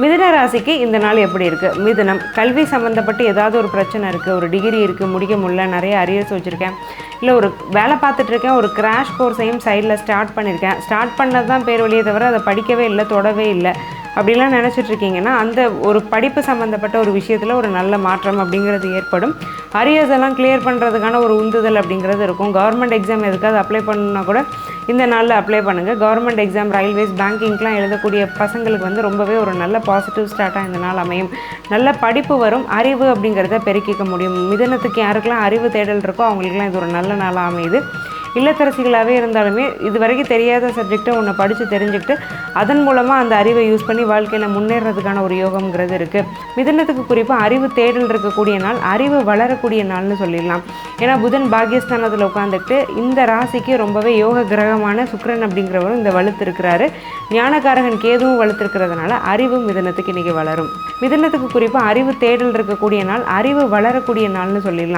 மிதுன ராசிக்கு இந்த நாள் எப்படி இருக்குது? மிதுனம், கல்வி சம்மந்தப்பட்டு ஏதாவது ஒரு பிரச்சனை இருக்குது, ஒரு டிகிரி இருக்குது, முடிக்க முடியல, நிறைய அரியர்ஸ் வச்சுருக்கேன், இல்லை ஒரு வேலை பார்த்துட்ருக்கேன், ஒரு கிராஷ் கோர்ஸையும் சைடில் ஸ்டார்ட் பண்ணியிருக்கேன், ஸ்டார்ட் பண்ணது தான் பேர் வழியே தவிர அதை படிக்கவே இல்லை, தொடவே இல்லை அப்படிலாம் நினச்சிட்ருக்கீங்கன்னா அந்த ஒரு படிப்பு சம்மந்தப்பட்ட ஒரு விஷயத்தில் ஒரு நல்ல மாற்றம் அப்படிங்கிறது ஏற்படும். அரியர்ஸ் எல்லாம் கிளியர் பண்ணுறதுக்கான ஒரு உந்துதல் அப்படிங்கிறது இருக்கும். கவர்மெண்ட் எக்ஸாம் எதுக்காவது அப்ளை பண்ணணுன்னா கூட இந்த நாளில் அப்ளை பண்ணுங்கள். கவர்மெண்ட் எக்ஸாம், ரயில்வேஸ், பேங்கிங்லாம் எழுதக்கூடிய பசங்களுக்கு வந்து ரொம்பவே ஒரு நல்ல பாசிட்டிவ் ஸ்டார்ட்டாக இந்த நாள் அமையும். நல்ல படிப்பு வரும், அறிவு அப்படிங்கிறத பெருக்கிக்க முடியும். மிதுனத்துக்கு யாருக்கெல்லாம் அறிவு தேடல் இருக்கோ அவங்களுக்குலாம் இது ஒரு நல்ல நாளாக அமையுது. இல்லத்தரசிகளாகவே இருந்தாலுமே இது வரைக்கும் தெரியாத சப்ஜெக்டை ஒன்று படித்து தெரிஞ்சுக்கிட்டு அதன் மூலமாக அந்த அறிவை யூஸ் பண்ணி வாழ்க்கையில் முன்னேறதுக்கான ஒரு யோகம்ங்கிறது இருக்குது. மிதுனத்துக்கு குறிப்பாக அறிவு தேடல் இருக்கக்கூடிய நாள், அறிவு வளரக்கூடிய நாள்னு சொல்லிடலாம். ஏன்னா புதன் பாக்கியஸ்தானத்தில் உட்காந்துக்கிட்டு இந்த ராசிக்கு ரொம்பவே யோக கிரகமான சுக்கிரன் அப்படிங்கிறவரும் இந்த வலுத்து இருக்கிறாரு. ஞானகாரகன் கேதுவும் வலுத்திருக்கிறதுனால அறிவு மிதுனத்துக்கு இன்றைக்கி வளரும். மிதுனத்துக்கு குறிப்பாக அறிவு தேடல் இருக்கக்கூடிய நாள், அறிவு வளரக்கூடிய நாள்னு சொல்லிடலாம்.